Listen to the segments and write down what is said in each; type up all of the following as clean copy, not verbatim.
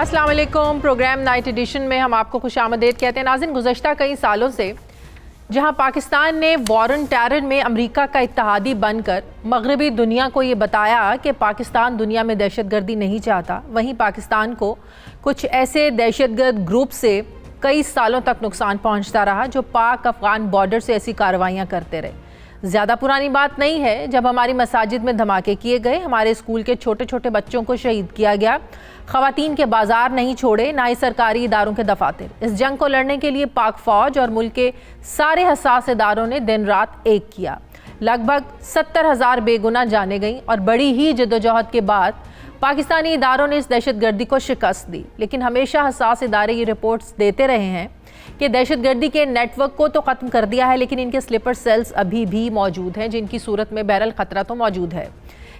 अस्सलाम वालेकुम। Programme night addition में हम आपको खुशामदीद कहते हैं। नाज़रीन, गुज़श्ता कई सालों से जहां पाकिस्तान ने वॉर ऑन टेरर में अमेरिका का इत्तेहादी बनकर मगरबी दुनिया को ये बताया कि पाकिस्तान दुनिया में दहशतगर्दी नहीं चाहता, वहीं पाकिस्तान को कुछ ऐसे दहशतगर्द ग्रुप से कई सालों तक नुकसान पहुंचता रहा जो पाक अफगान बॉर्डर से ऐसी कार्रवाइयाँ करते रहे। ज़्यादा पुरानी बात नहीं है जब हमारी मसाजिद में धमाके किए गए, हमारे स्कूल के छोटे छोटे बच्चों को शहीद किया गया, ख़वातीन के बाजार नहीं छोड़े, ना ही सरकारी इदारों के दफातर। इस जंग को लड़ने के लिए पाक फ़ौज और मुल्क के सारे हसास इदारों ने दिन रात एक किया। लगभग 70,000 बेगुनाह जाने गईं और बड़ी ही जद्दोजहद के बाद पाकिस्तानी इदारों ने इस दहशतगर्दी को शिकस्त दी। लेकिन हमेशा हसास इदारे ये रिपोर्ट्स देते रहे हैं कि दहशतगर्दी के नेटवर्क को तो ख़त्म कर दिया है, लेकिन इनके स्लीपर सेल्स अभी भी मौजूद हैं, जिनकी सूरत में बहरहाल ख़तरा तो मौजूद है।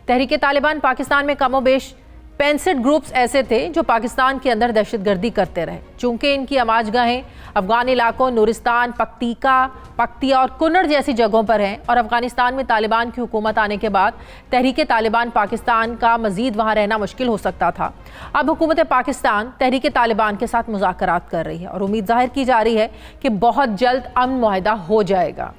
तहरीक तालिबान पाकिस्तान में कमोबेश 65 ग्रुप्स ऐसे थे जो पाकिस्तान के अंदर दहशतगर्दी करते रहे। चूँकि इनकी आमाजगाहें अफ़गान इलाकों नूरिस्तान, पख्तिया और कुन्नड़ जैसी जगहों पर हैं और अफ़गानिस्तान में तालिबान की हुकूमत आने के बाद तहरीक तालिबान पाकिस्तान का मज़ीद वहाँ रहना मुश्किल हो सकता था। अब हुकूमत पाकिस्तान तहरीक तालिबान के साथ मुज़ाकरात कर रही है और उम्मीद ज़ाहिर की जा रही है कि बहुत जल्द अमन मुआहिदा हो जाएगा।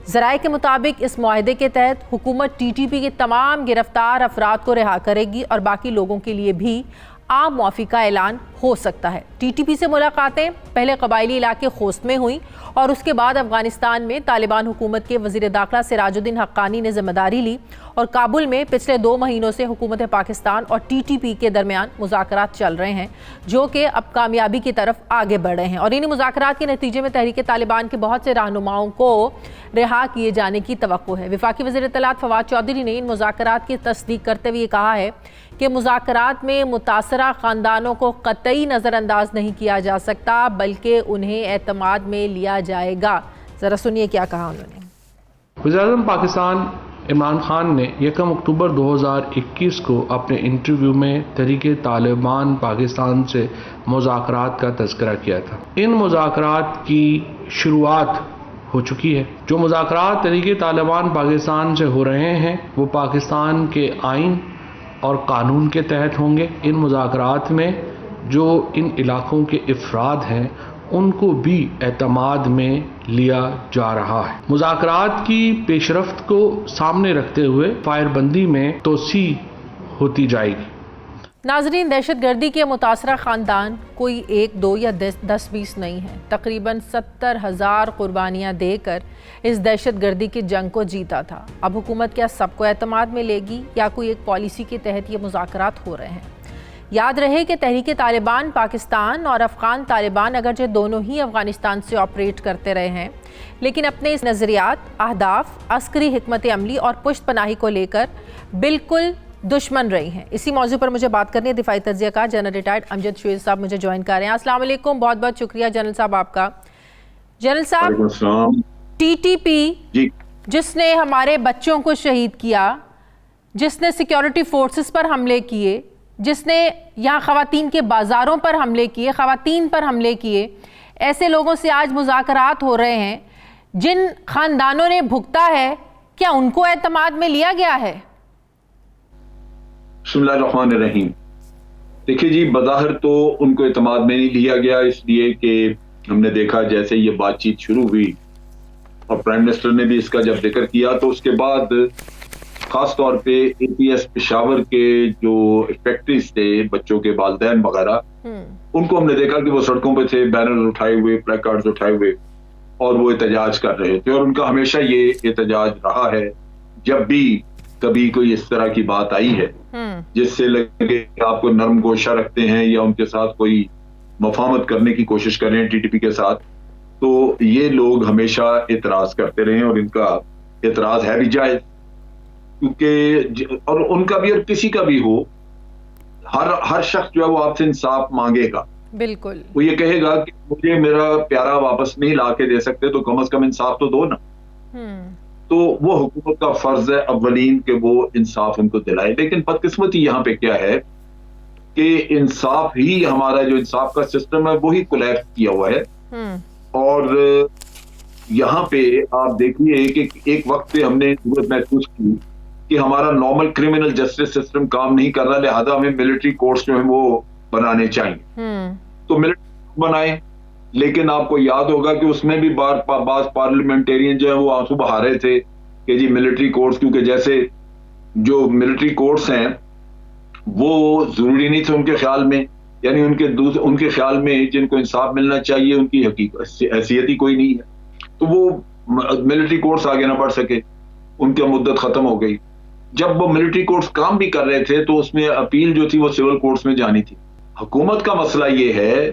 ज़राए के मुताबिक इस मुआहिदे के तहत हुकूमत TTP के तमाम गिरफ्तार अफराद को रिहा करेगी और बाकी लोगों के लिए भी आम मुआफ़ी का ऐलान हो सकता है। TTP से मुलाकातें पहले कबायली इलाके खोस्त में हुई और उसके बाद अफ़गानिस्तान में तालिबान हुकूमत के वज़ीर दाखिला सिराजुद्दीन हक्कानी ने ज़िम्मेदारी ली और काबुल में पिछले 2 महीनों से हुकूमत पाकिस्तान और TTP के दरमियान मुज़ाकरात चल रहे हैं, जो कि अब कामयाबी की तरफ आगे बढ़ रहे हैं। और इन्हीं मुज़ाकरात के नतीजे में तहरीक तालिबान के बहुत से रहनुमाओं को रिहा किए जाने की तवक्को है। वफाकी वज़ीर इत्तलात फवाद चौधरी ने इन मुज़ाकरात की तस्दीक करते हुए कहा है कि मुज़ाकरात में मुतासरा ख़ानदानों को कतई नज़रअंदाज नहीं किया जा सकता, बल्कि उन्हें एतमाद में लिया जाएगा। ज़रा सुनिए क्या कहा उन्होंने। वज़ीर-ए-आज़म पाकिस्तान इमरान खान ने 1 अक्टूबर 2021 को अपने इंटरव्यू में तहरीक तालिबान पाकिस्तान से मुज़ाकरात का तज़किरा किया था। इन मुज़ाकरात की शुरुआत हो चुकी है। जो मुज़ाकरात तहरीक तालिबान पाकिस्तान से हो रहे हैं वो पाकिस्तान के आइन और कानून के तहत होंगे। इन मुज़ाकरात में जो इन इलाकों के अफराद हैं उनको भी एतमाद में लिया जा रहा है। मुज़ाकरात की पेशरफ्त को सामने रखते हुए फायरबंदी में तोसी होती जाएगी। नाज़रीन, दहशतगर्दी के मुतासरा ख़ानदान कोई 1, 2 या 10-20 नहीं है। तकरीबन 70,000 कुर्बानियाँ देकर इस दहशतगर्दी की जंग को जीता था। अब हुकूमत क्या सबको एतमाद में लेगी या कोई एक पॉलिसी के तहत ये मुज़ाकरात हो रहे हैं? याद रहे कि तहरीक तालिबान पाकिस्तान और अफ़गान तालिबान अगरचे दोनों ही अफ़गानिस्तान से ऑपरेट करते रहे हैं, लेकिन अपने इस नज़रियात, अहदाफ, अस्करी हिकमत अमली और पुश्त पनाही को लेकर बिल्कुल दुश्मन रही हैं। इसी मौजू पर मुझे बात करनी है। दिफाई तज्ज़ियाकार जनरल रिटायर्ड अमजद शुएब साहब मुझे ज्वाइन कर रहे हैं। अस्सलाम वालेकुम, बहुत बहुत शुक्रिया जनरल साहब आपका। जनरल साहब, TTP जिसने हमारे बच्चों को शहीद किया, जिसने सिक्योरिटी फोर्सेस पर हमले किए, जिसने यहाँ ख़वातीन के बाज़ारों पर हमले किए, ख़वातीन पर हमले किए, ऐसे लोगों से आज मुज़ाकरात हो रहे हैं जिन ख़ानदानों ने भुगता है, क्या उनको एतमाद में लिया गया है? बिस्मिल्लाहिर्रहमानिर्रहीम। देखिए जी, बज़ाहिर तो उनको एतमाद में नहीं लिया गया, इसलिए कि हमने देखा जैसे ये बातचीत शुरू हुई और प्राइम मिनिस्टर ने भी इसका जब जिक्र किया तो उसके बाद खास तौर पे APS पेशावर के जो फैक्ट्रीज थे, बच्चों के वालिदैन वगैरह, उनको हमने देखा कि वो सड़कों पे थे, बैनर उठाए हुए, प्लेकार्ड्स उठाए हुए, और वो एहतजाज कर रहे थे। और उनका हमेशा ये एहतजाज रहा है, जब भी कभी कोई इस तरह की बात आई है जिससे लगे आपको नरम गोशा रखते हैं या उनके साथ कोई मफाहमत करने की कोशिश कर रहे हैं TTP के साथ, तो ये लोग हमेशा एतराज करते रहे और इनका एतराज है भी जायज, क्योंकि और उनका भी और किसी का भी हो, हर शख्स जो है वो आपसे इंसाफ मांगेगा। बिल्कुल, वो ये कहेगा कि मुझे मेरा प्यारा वापस नहीं ला के दे सकते तो कम से कम इंसाफ तो दो ना। तो वो हुकूमत का फर्ज है अव्वलीन के वो इंसाफ उनको दिलाए। लेकिन बदकिस्मती यहाँ पे क्या है कि इंसाफ ही, हमारा जो इंसाफ का सिस्टम है वो ही कोलैप्स किया हुआ है। और यहाँ पे आप देखिए कि एक वक्त पे हमने जरूरत महसूस की कि हमारा नॉर्मल क्रिमिनल जस्टिस सिस्टम काम नहीं कर रहा, लिहाजा हमें मिलिट्री कोर्ट्स जो है वो बनाने चाहिए। तो मिलिट्री बनाए, लेकिन आपको याद होगा कि उसमें भी बार पार्लियामेंटेरियन जो है वो आंसू बहा रहे थे कि जी मिलिट्री कोर्ट्स, क्योंकि जैसे जो मिलिट्री कोर्ट्स हैं वो जरूरी नहीं थे उनके ख्याल में, यानी उनके ख्याल में जिनको इंसाफ मिलना चाहिए उनकी हैसियत ही कोई नहीं है, तो वो मिलिट्री कोर्ट्स आगे ना बढ़ सके, उनकी मुद्दत खत्म हो गई। जब वो मिलिट्री कोर्ट्स काम भी कर रहे थे तो उसमें अपील जो थी वो सिविल कोर्ट्स में जानी थी। हुकूमत का मसला ये है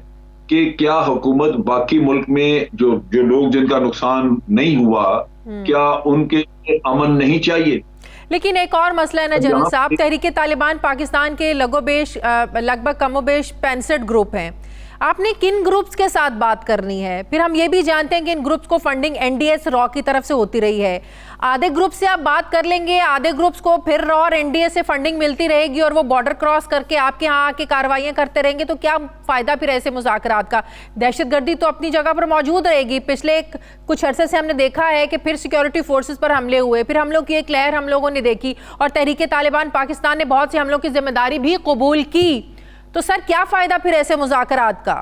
कि क्या हुकूमत बाकी मुल्क में जो लोग जिनका नुकसान नहीं हुआ, क्या उनके अमन नहीं चाहिए? लेकिन एक और मसला है ना जनरल साहब, तहरीके तालिबान पाकिस्तान के लगभग कमोबेश 65 ग्रुप हैं। आपने किन ग्रुप्स के साथ बात करनी है? फिर हम ये भी जानते हैं कि इन ग्रुप्स को फंडिंग एनडीएस रॉ की तरफ से होती रही है। आधे ग्रुप से आप बात कर लेंगे, आधे ग्रुप्स को फिर रॉ और एनडीएस से फंडिंग मिलती रहेगी और वो बॉर्डर क्रॉस करके आपके यहाँ आके कार्रवाइयाँ करते रहेंगे, तो क्या फायदा फिर ऐसे मुज़ाकरात का? दहशतगर्दी तो अपनी जगह पर मौजूद रहेगी। पिछले कुछ अरसे से हमने देखा है कि फिर सिक्योरिटी फोर्सेस पर हमले हुए, फिर हमलों की एक लहर हम लोगों ने देखी और तहरीके तालिबान पाकिस्तान ने बहुत से हमलों की जिम्मेदारी भी कबूल की। तो सर क्या फायदा फिर ऐसे मुज़ाकरात का?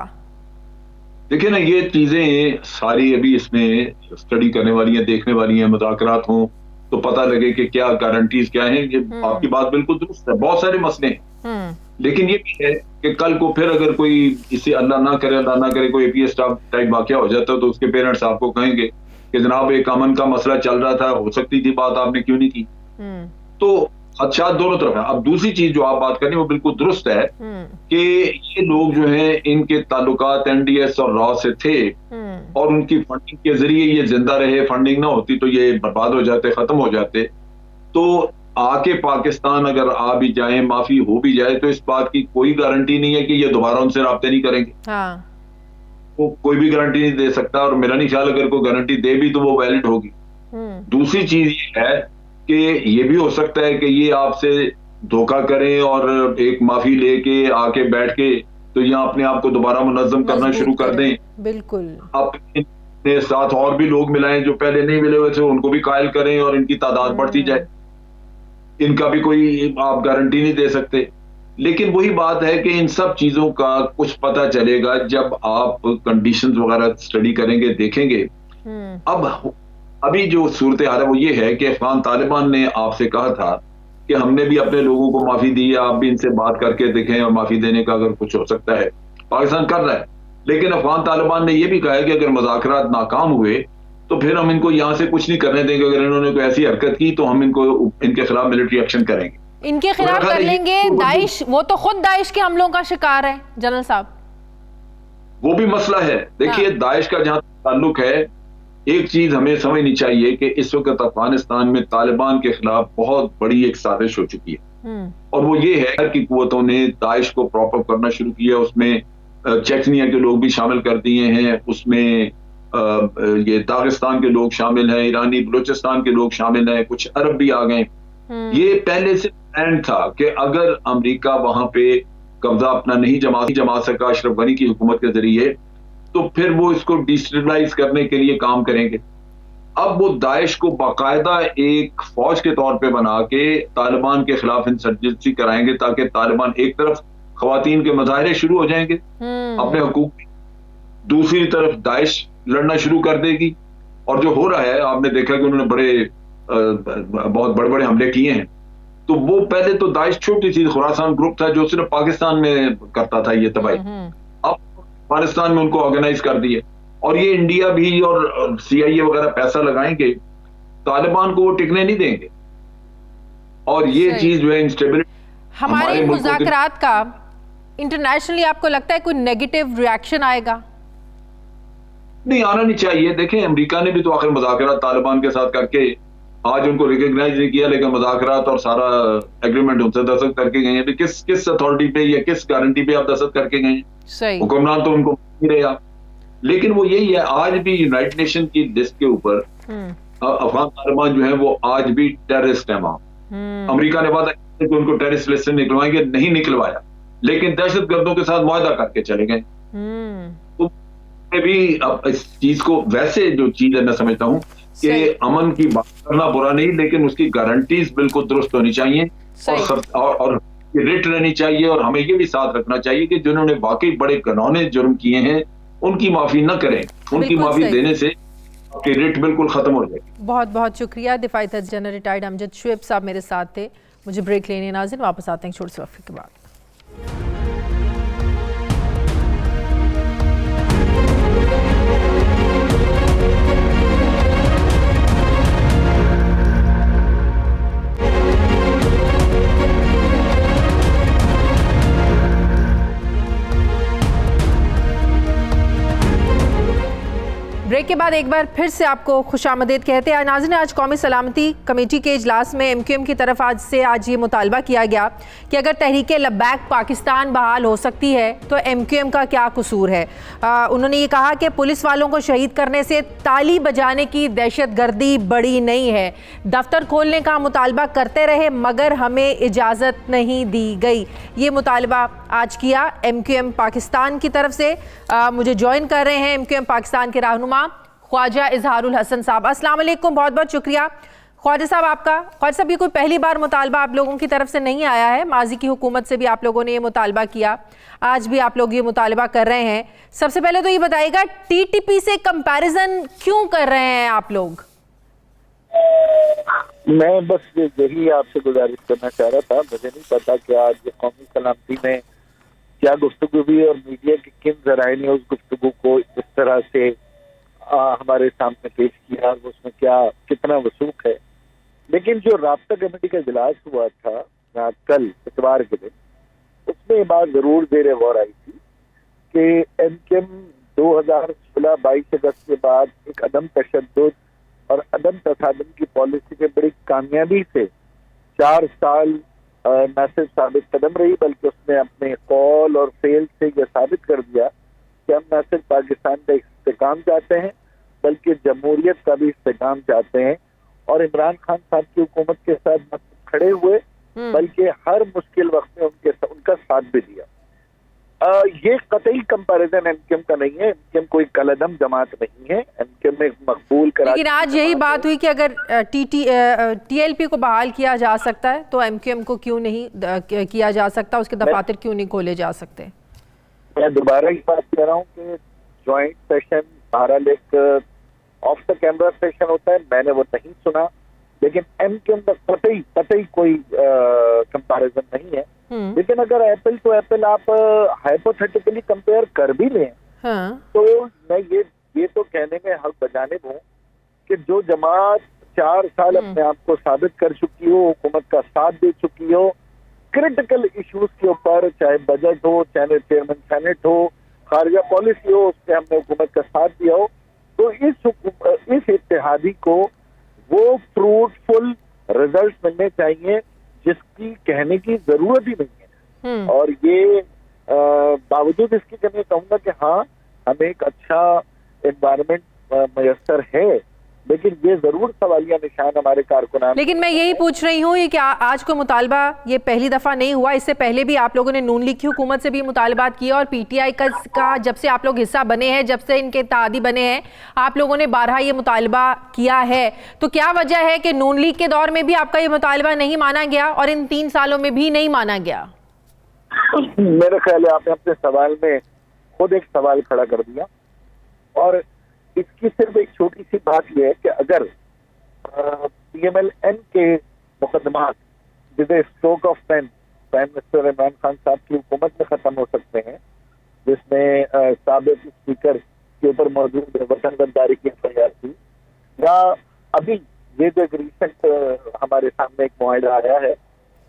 देखिए ना, ये चीजें सारी अभी इसमें स्टडी करने वाली हैं, देखने वाली हैं। मुज़ाकरात हों तो पता लगे कि क्या गारंटीज क्या हैं। ये आपकी बात बिल्कुल दुरुस्त है, बहुत सारे मसले हैं, लेकिन ये भी है कि कल को फिर अगर कोई इसे अल्लाह ना करे कोई एपीएस टाइप वाकया हो जाता है तो उसके पेरेंट्स आपको कहेंगे कि जनाब एक अमन का मसला चल रहा था, हो सकती थी बात, आपने क्यों नहीं की? तो अच्छा दोनों तरफ है। अब दूसरी चीज जो आप बात करें वो बिल्कुल दुरुस्त है कि ये लोग जो हैं इनके ताल्लुकात एनडीएस और रॉ से थे और उनकी फंडिंग के जरिए ये जिंदा रहे। फंडिंग ना होती तो ये बर्बाद हो जाते, खत्म हो जाते। तो आके पाकिस्तान अगर आ भी जाए, माफी हो भी जाए, तो इस बात की कोई गारंटी नहीं है कि ये दोबारा उनसे राब्ते नहीं करेंगे। वो कोई भी गारंटी नहीं दे सकता, और मेरा नहीं ख्याल अगर कोई गारंटी दे भी तो वो वैलिड होगी। दूसरी चीज ये है कि ये भी हो सकता है कि ये आपसे धोखा करें और एक माफी लेके आके बैठ के तो यहाँ अपने आप को दोबारा मुनज़्ज़म करना शुरू कर दें। बिल्कुल। अपने साथ और भी लोग मिलाएं जो पहले नहीं मिले हुए थे, उनको भी कायल करें और इनकी तादाद बढ़ती जाए। इनका भी कोई आप गारंटी नहीं दे सकते। लेकिन वही बात है कि इन सब चीजों का कुछ पता चलेगा जब आप कंडीशंस वगैरह स्टडी करेंगे, देखेंगे। अब अभी जो सूरत हाल है वो ये है कि अफगान तालिबान ने आपसे कहा था कि हमने भी अपने लोगों को माफी दी है, आप भी इनसे बात करके देखें और माफी देने का अगर कुछ हो सकता है। पाकिस्तान कर रहा है, लेकिन अफगान तालिबान ने यह भी कहा है कि अगर मुज़ाकरात नाकाम हुए तो फिर हम इनको यहाँ से कुछ नहीं करने देंगे। अगर इन्होंने कोई ऐसी हरकत की तो हम इनके खिलाफ मिलिट्री एक्शन करेंगे। इनके खिलाफ कर लेंगे। दाइश, वो तो खुद दाइश के हमलों का शिकार है जनरल साहब। वो भी मसला है। देखिए दाइश का जहां ताल्लुक है, एक चीज हमें समझनी चाहिए कि इस वक्त अफगानिस्तान में तालिबान के खिलाफ बहुत बड़ी एक साजिश हो चुकी है, और वो ये है कि कुव्वतों ने दाइश को प्रॉप अप करना शुरू किया। उसमें चेचनिया के लोग भी शामिल कर दिए हैं, उसमें ये दागिस्तान के लोग शामिल हैं, ईरानी बलूचिस्तान के लोग शामिल हैं, कुछ अरब भी आ गए। ये पहले से प्लान था कि अगर अमेरिका वहां पे कब्जा अपना नहीं जमा सका अशरफ गनी की हुकूमत के जरिए, तो फिर वो इसको डिस्टेबलाइज करने के लिए काम करेंगे। अब वो दाइश को बाकायदा एक फौज के तौर पे बना के तालिबान के खिलाफ इंसर्जेंसी कराएंगे, ताकि तालिबान एक तरफ खवातीन के मुजाहरे शुरू हो जाएंगे अपने हुकूक, दूसरी तरफ दाइश लड़ना शुरू कर देगी। और जो हो रहा है, आपने देखा कि उन्होंने बहुत बड़े बड़े हमले किए हैं। तो वो पहले तो दाइश छोटी सी खुरासान ग्रुप था जो सिर्फ पाकिस्तान में करता था ये तबाही, अब अफगानिस्तान में उनको ऑर्गेनाइज कर दिए। और ये इंडिया भी और सीआईए वगैरह पैसा लगाएंगे, तालिबान को वो टिकने नहीं देंगे। और ये चीज जो है इंस्टेबिलिटी हमारे मुज़ाकरात का इंटरनेशनली आपको लगता है कोई नेगेटिव रिएक्शन आएगा? नहीं, आना नहीं चाहिए। देखें अमेरिका ने भी तो आखिर मुज़ाकरात तालिबान के साथ करके आज उनको रिकॉग्नाइज नहीं किया, लेकिन मुज़ाकरात और सारा एग्रीमेंट उनसे दस्तखत करके गए हैं। किस अथॉरिटी पे या किस गारंटी पे आप दस्तखत करके गए हैं? हुक्मरान तो उनको नहीं रहे आप। लेकिन वो यही है, आज भी यूनाइटेड नेशन की लिस्ट के ऊपर अफगान तालिबान जो है वो आज भी टेररिस्ट है वहां। अमेरिका ने वादा किया कि उनको टेररिस्ट लिस्ट से निकलवाएंगे, नहीं निकलवाया, लेकिन दहशतगर्दों के साथ मुआहदा करके चले गए। तो भी इस चीज को, वैसे जो चीज है मैं समझता हूँ कि अमन की बात करना बुरा नहीं, लेकिन उसकी गारंटीज बिल्कुल दुरुस्त होनी चाहिए और रिट रहनी चाहिए और हमें ये भी साथ रखना चाहिए कि जिन्होंने वाकई बड़े घिनौने जुर्म किए हैं उनकी माफी न करें। उनकी बिल्कुल माफी सही। देने से आपकी रिट बिल्कुल खत्म हो जाएगी। बहुत बहुत शुक्रिया। दिफाई तज्ज़ जनरल रिटायर्ड अमजद शुएब साहब मेरे साथ थे। मुझे ब्रेक लेने नाज़रीन, वापस आते हैं छोटे से वक्त के बाद। ब्रेक के बाद एक बार फिर से आपको खुशामदीद कहते हैं। नाज़रीन, आज कौमी सलामती कमेटी के इजलास में MQM की तरफ आज ये मुतालबा किया गया कि अगर तहरीक लब्बैक पाकिस्तान बहाल हो सकती है तो MQM का क्या कसूर है। उन्होंने ये कहा कि पुलिस वालों को शहीद करने से ताली बजाने की दहशतगर्दी बड़ी नहीं है। दफ्तर खोलने का मुतालबा करते रहे मगर हमें इजाज़त नहीं दी गई। ये मुतालबा आज किया MQM पाकिस्तान की तरफ से। मुझे ज्वाइन कर रहे हैं MQM पाकिस्तान के रहनुमा ख्वाजा इजहारुल हसन साहब। अस्सलाम वालेकुम, बहुत बहुत शुक्रिया ख्वाजा साहब आपका। ख्वाजा साहब, ये कोई पहली बार मुतालबा आप लोगों की तरफ से नहीं आया है, माजी की हुकूमत से भी आप लोगों ने ये मुतालबा किया, आज भी आप लोग ये मुतालबा कर रहे हैं। सबसे पहले तो ये बताइएगा TTP से कंपैरिजन क्यों कर रहे हैं आप लोग? मैं बस यही आपसे गुजारिश करना चाह रहा था। मुझे नहीं पता कि आज कौमी सलामती में क्या गुफ्तगू हुई और मीडिया के किन जराए ने उस गुफ्तगू को इस तरह से हमारे सामने पेश किया, उसमें क्या कितना वसूख है। लेकिन जो राब्ता कमेटी का इजलास हुआ था कल इतवार के दिन, उसमें ये बात जरूर जेर गौर आई थी कि MQM 2016-22 अगस्त के बाद एक अदम तशद्दुद और अदम तसादुम की पॉलिसी में बड़ी कामयाबी से 4 साल न सिर्फ साबित कदम रही बल्कि उसने अपने कॉल और फेल से यह साबित कर दिया कि हम न सिर्फ पाकिस्तान का इस्तेकाम चाहते हैं बल्कि जमहूरियत का भी इस्तेकाम चाहते हैं। और इमरान खान साहब की हुकूमत के साथ न सिर्फ खड़े हुए बल्कि हर मुश्किल वक्त में उनका साथ भी दिया। ये कतई कंपैरिजन MQM का नहीं है। MQM कोई कलदम जमात नहीं है। MQM में मकबूल करा। लेकिन आज यही बात हुई कि अगर TLP को बहाल किया जा सकता है तो MQM को क्यों नहीं किया जा सकता, उसके दफातर क्यों नहीं खोले जा सकते? मैं दोबारा ही बात कर रहा हूँ कि ज्वाइंट सेशन बहरहाल एक ऑफ द कैमरा सेशन होता है, मैंने वो नहीं सुना। लेकिन MQM का कतई कोई कंपैरिजन नहीं है। लेकिन अगर एप्पल टू एप्पल आप हाइपोथेटिकली कंपेयर कर भी लें तो मैं ये तो कहने में हक बजाने दूं कि जो जमात 4 साल अपने आप को साबित कर चुकी हो, हुकूमत का साथ दे चुकी हो, क्रिटिकल इश्यूज के ऊपर, चाहे बजट हो, चाहे चेयरमैन सेनेट हो, खारजा पॉलिसी हो, उसमें हमने हुकूमत का साथ दिया हो, तो इस इत्तेहादी को वो फ्रूटफुल रिजल्ट मिलने चाहिए जिसकी कहने की जरूरत ही नहीं है। और ये बावजूद इसकी कि मैं कहूँगा कि हाँ हमें एक अच्छा एनवायरनमेंट मयसर है, लेकिन ये जरूर सवालिया निशान हमारे कारकुनान। लेकिन मैं यही पूछ रही हूँ ये कि आज को मुतालबा ये पहली दफ़ा नहीं हुआ, इससे पहले भी आप लोगों ने नून लीग की हुकूमत से भी मुतालबात किए और PTI का जब से आप लोग हिस्सा बने हैं, जब से इनके इत्तेहादी बने हैं, आप लोगों ने बारहा ये मुतालबा किया है। तो क्या वजह है कि नून लीग के दौर में भी आपका ये मुतालबा नहीं माना गया और इन 3 सालों में भी नहीं माना गया? मेरा ख्याल है आपने अपने सवाल में खुद एक सवाल खड़ा कर दिया और इसकी सिर्फ एक छोटी सी बात यह है कि अगर PMLN के मुकदमात जिसे stroke of pen prime minister Imran Khan साहब की हुकूमत में खत्म हो सकते हैं, जिसमें साबिक स्पीकर के ऊपर मौजूद वतन गद्दारी की FIR थी, या अभी ये जो एक रिसेंट हमारे सामने एक मुआहिदा आया है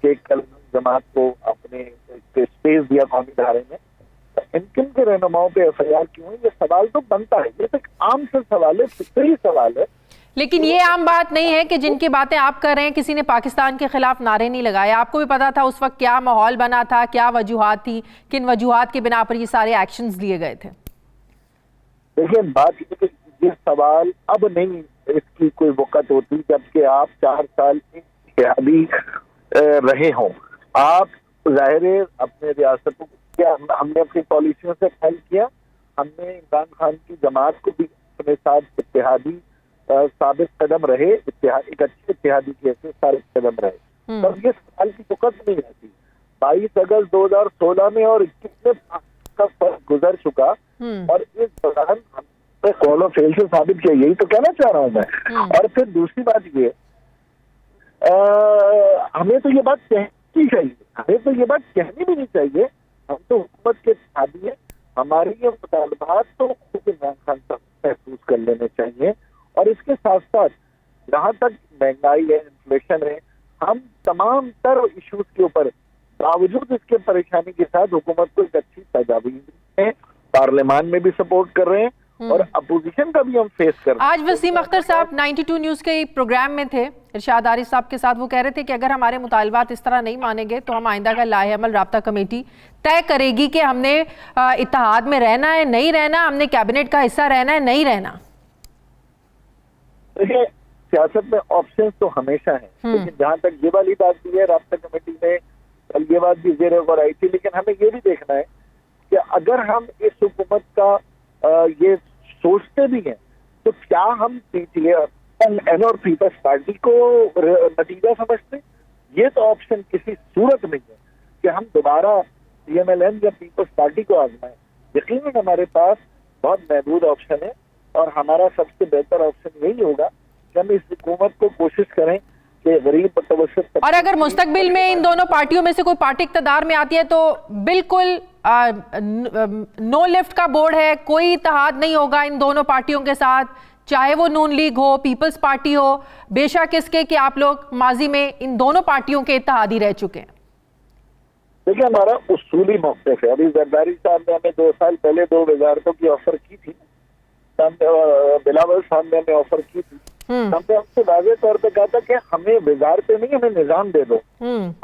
कि कल जमात को अपने स्पेस दिया कौमी धारे में, MQM के रहनुमाओं पे FIR क्यों है, ये सवाल तो बनता है। ये तो एक आम सा सवाल है, फिक्री सवाल है। लेकिन ये आम बात नहीं है कि जिनकी बातें आप कर रहे हैं किसी ने पाकिस्तान के खिलाफ नारे नहीं लगाए। आपको भी पता था उस वक्त क्या माहौल बना था, क्या वजूहात थी, किन वजूहात के बिना पर ये सारे एक्शंस लिए गए थे। देखिए बात ये सवाल अब नहीं, इसकी कोई वक़्त होती जबकि आप 4 साल इत्तेहादी रहे हों। आप जाहिर है अपने रियासतों क्या हमने अपनी पॉलिसियों से ख्याल किया, हमने इमरान खान की जमात को भी अपने साथ इत्तेहादी साबित कदम रहे, एक अच्छे इत्तेहादी की ऐसे साबित कदम रहे। तब ये सवाल की वक़्त नहीं रहती। 22 अगस्त 2016 में और 21 में का फर्क गुजर चुका और इस दौरान हमने कॉल फेल से साबित किया, यही तो कहना चाह रहा हूं मैं। और फिर दूसरी बात ये, हमें तो ये बात कहनी चाहिए, हमें तो ये बात कहनी भी नहीं चाहिए, हम तो हुकूमत के आदी है, हमारे ये मुतालबात तो खुद इमरान खान साहब महसूस कर लेने चाहिए। और इसके साथ साथ जहाँ तक महंगाई है, इन्फ्लेशन है, हम तमाम तर इश्यूज के ऊपर बावजूद इसके परेशानी के साथ हुकूमत को एक अच्छी तजावीज हैं, पार्लियामान में भी सपोर्ट कर रहे हैं और अपोजिशन का भी हम फेस कर रहे हैं। आज वसीम अख्तर साहब 92 न्यूज़ के एक प्रोग्राम में थे इरशाद आरिफ साहब के साथ, वो कह रहे थे कि अगर हमारे मुतालबात इस तरह नहीं मानेंगे तो हम आइंदा का लाहेअमल राब्ता कमेटी तय करेगी कि हमने इत्तेहाद में रहना है नहीं रहना, हमने कैबिनेट का हिस्सा रहना है नहीं रहना। देखिए, सियासत में ऑप्शंस तो हमेशा हैं, लेकिन जहां तक ये वाली बात भी है, राब्ता कमेटी में कल ये बात भी जेर गौर आई थी, लेकिन हमें ये भी देखना है कि अगर हम इस हुकूमत का ये सोचते भी हैं तो क्या हम पीटीआई और पीपल्स पार्टी को नतीजा समझते? ये तो ऑप्शन किसी सूरत नहीं है कि हम दोबारा पीएमएलएन या पीपल्स पार्टी को आजमाएं। यकीनन हमारे पास बहुत महदूद ऑप्शन है और हमारा सबसे बेहतर ऑप्शन यही होगा कि हम इस हुकूमत को कोशिश करें कि गरीब मुतवस्सित। और अगर मुस्तकबिल में इन दोनों पार्टियों में से कोई पार्टी इक़्तिदार में आती है तो बिल्कुल नो लिफ्ट का बोर्ड है, कोई इत्तेहाद नहीं होगा इन दोनों पार्टियों के साथ, चाहे वो नून लीग हो, पीपल्स पार्टी हो, बेशक इसके कि आप लोग माजी में इन दोनों पार्टियों के इत्तेहादी रह चुके हैं। देखिए, हमारा उसूली मौक़िफ़ है। अभी जरदारी साहब ने हमें 2 साल पहले 2 वजारतों की ऑफर की थी, बिलावल साहब ने हमें ऑफर की थी, हमने हमसे वाज़ेह तौर पे कहा था कि हमें वजारतें नहीं, हमें निजाम दे दो।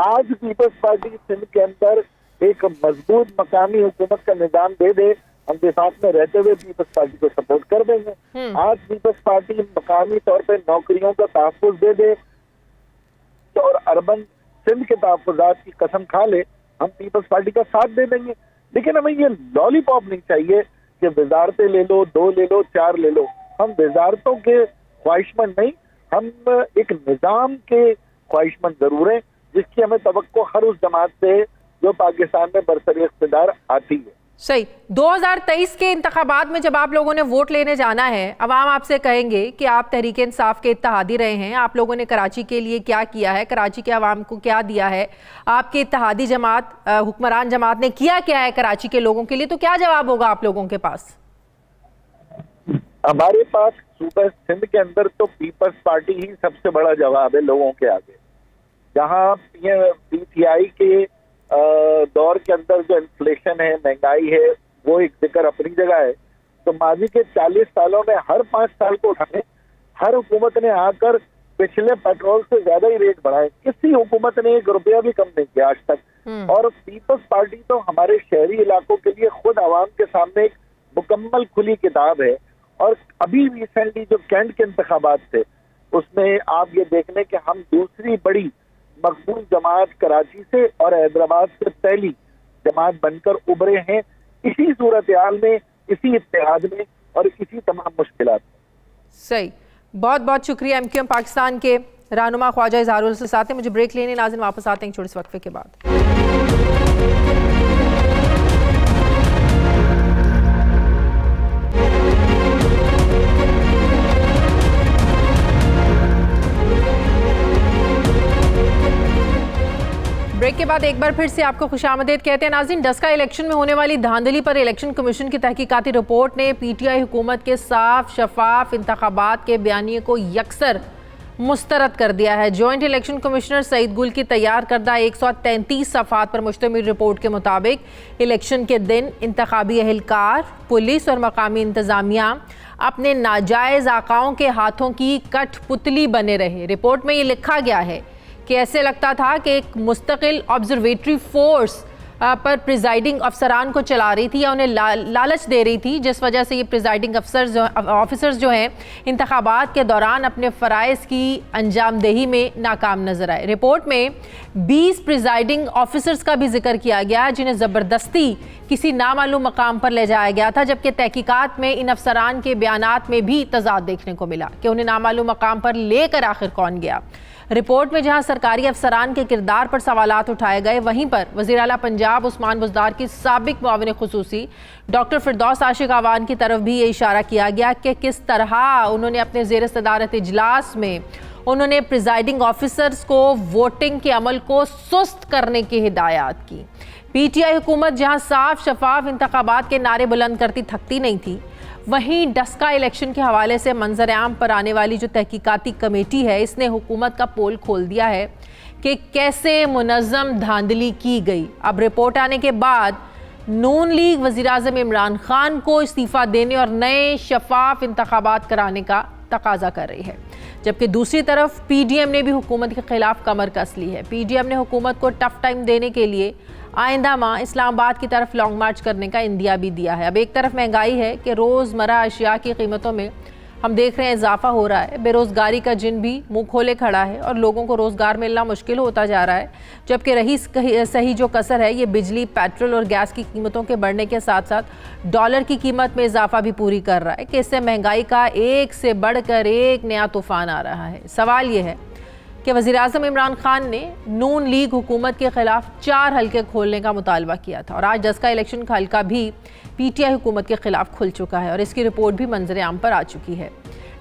आज पीपल्स पार्टी सिंध के अंदर एक मजबूत मकामी हुकूमत का निजाम दे दे, हम साथ में रहते हुए पीपल्स पार्टी को सपोर्ट कर देंगे। आज पीपल्स पार्टी मकामी तौर पे नौकरियों का तहफ़्फ़ुज़ दे दे और अर्बन सिंध के तहफ़्फ़ुज़ात की कसम खा ले, हम पीपल्स पार्टी का साथ दे देंगे। लेकिन हमें ये लॉलीपॉप नहीं चाहिए कि वजारतें ले लो, 2 ले लो, 4 ले लो। हम वजारतों के ख्वाहिशमंद नहीं, हम एक निज़ाम के ख्वाहिशमंद जरूर हैं जिसकी हमें तवक्को हर उस जमात से जो पाकिस्तान में बरसरी इख्तिदार आती है। सही। 2023 के इंतखाबात में जब आप लोगों ने वोट लेने जाना है, अवाम आपसे कहेंगे कि आप तहरीक इंसाफ के इत्तेहादी रहे हैं, आप लोगों ने कराची के लिए क्या किया है, कराची के अवाम को क्या दिया है, आपकी इत्तेहादी जमात हुक्मरान जमात ने किया क्या है कराची के लोगों के लिए, तो क्या जवाब होगा आप लोगों के पास? हमारे पास सूबा सिंध के अंदर तो पीपल्स पार्टी ही सबसे बड़ा जवाब है लोगों के आगे। जहां पीटीआई के दौर के अंदर जो इन्फ्लेशन है, महंगाई है, वो एक जिक्र अपनी जगह है, तो माजी के 40 सालों में हर 5 साल को उठाने हर हुकूमत ने आकर पिछले पेट्रोल से ज्यादा ही रेट बढ़ाए, किसी हुकूमत ने 1 रुपया भी कम नहीं किया आज तक। और पीपल्स पार्टी तो हमारे शहरी इलाकों के लिए खुद आवाम के सामने एक मुकम्मल खुली किताब है। और अभी रिसेंटली जो कैंट के इंतखाबात थे उसमें आप ये देख लें कि हम दूसरी बड़ी मकबूल जमात कराची से और हैदराबाद से पहली जमात बनकर उभरे हैं, इसी सूरत हाल में, इसी इत्तेहाद में और इसी तमाम मुश्किलात में। सही। बहुत बहुत शुक्रिया। एमक्यूएम पाकिस्तान के रहनुमा ख्वाजा इजहारुल से साथ हैं। मुझे ब्रेक लेने नाज़रीन वापस आते हैं छोटे से वक्फे के बाद। ब्रेक के बाद एक बार फिर से आपको खुशामदीद कहते हैं नाज़रीन। डस्का इलेक्शन में होने वाली धांधली पर इलेक्शन कमीशन की तहकीकाती रिपोर्ट ने पीटीआई हुकूमत के साफ शफाफ इंतखाबात के बयानिए को यकसर मुस्तरद कर दिया है। जॉइंट इलेक्शन कमिश्नर सईद गुल की तैयार करदा 133 सफ़ात पर मुश्तमिल रिपोर्ट के मुताबिक इलेक्शन के दिन इंतखाबी एहलकार, पुलिस और मकामी इंतज़ामिया अपने नाजायज़ आकाओं के हाथों की कठपुतली बने रहे। रिपोर्ट में ये लिखा गया है कि ऐसे लगता था कि एक मुस्तकिल ऑब्जर्वेटरी फोर्स पर प्रिजाइडिंग अफसरान को चला रही थी या उन्हें लालच दे रही थी, जिस वजह से ये प्रिजाइडिंग ऑफिसर्स जो हैं इंतखाबात के दौरान अपने फ़राइज़ की अंजामदेही में नाकाम नजर आए। रिपोर्ट में 20 प्रिजाइडिंग ऑफिसर्स का भी जिक्र किया गया जिन्हें ज़बरदस्ती किसी नामालूम मकाम पर ले जाया गया था, जबकि तहकीकात में इन अफसरान के बयानात में भी तज़ाद देखने को मिला कि उन्हें नामालूम मकाम पर लेकर आखिर कौन गया। रिपोर्ट में जहां सरकारी अफसरान के किरदार पर सवालात उठाए गए, वहीं पर वज़ीर आला पंजाब उस्मान बुज़दार की साबिक मुआविन खुसूसी डॉक्टर फिरदौस आशिक आवान की तरफ भी ये इशारा किया गया कि किस तरह उन्होंने अपने ज़ेर सदारत इजलास में उन्होंने प्रिजाइडिंग ऑफिसर्स को वोटिंग के अमल को सुस्त करने की हिदायत की। पीटीआई हुकूमत जहां साफ शफाफ इंतखाबात के नारे बुलंद करती थकती नहीं थी, वहीं डस्का इलेक्शन के हवाले से मंजर आम पर आने वाली जो तहकीकाती कमेटी है, इसने हुकूमत का पोल खोल दिया है कि कैसे मुनज़्ज़म धांधली की गई। अब रिपोर्ट आने के बाद नून लीग वज़ीर आज़म इमरान खान को इस्तीफ़ा देने और नए शफाफ इंतखाबात कराने का तकाजा कर रही है, जबकि दूसरी तरफ पीडीएम ने भी हुकूमत के खिलाफ कमर कस ली है। पीडीएम ने हुकूमत को टफ टाइम देने के लिए आइंदा माह इस्लामाबाद की तरफ लॉन्ग मार्च करने का इंदिया भी दिया है। अब एक तरफ महंगाई है कि रोज़मर्रा अशिया की कीमतों में हम देख रहे हैं इजाफा हो रहा है, बेरोज़गारी का जिन भी मुंह खोले खड़ा है और लोगों को रोज़गार मिलना मुश्किल होता जा रहा है, जबकि रही सही जो कसर है ये बिजली, पेट्रोल और गैस की कीमतों के बढ़ने के साथ साथ डॉलर की कीमत में इजाफा भी पूरी कर रहा है कि इससे महंगाई का एक से बढ़कर एक नया तूफ़ान आ रहा है। सवाल ये है कि वज़ीर आज़म इमरान खान ने नून लीग हुकूमत के खिलाफ 4 हलके खोलने का मुतालबा किया था और आज डस्का इलेक्शन का हलका भी पीटीआई हुकूमत के खिलाफ खुल चुका है और इसकी रिपोर्ट भी मंजर आम पर आ चुकी है।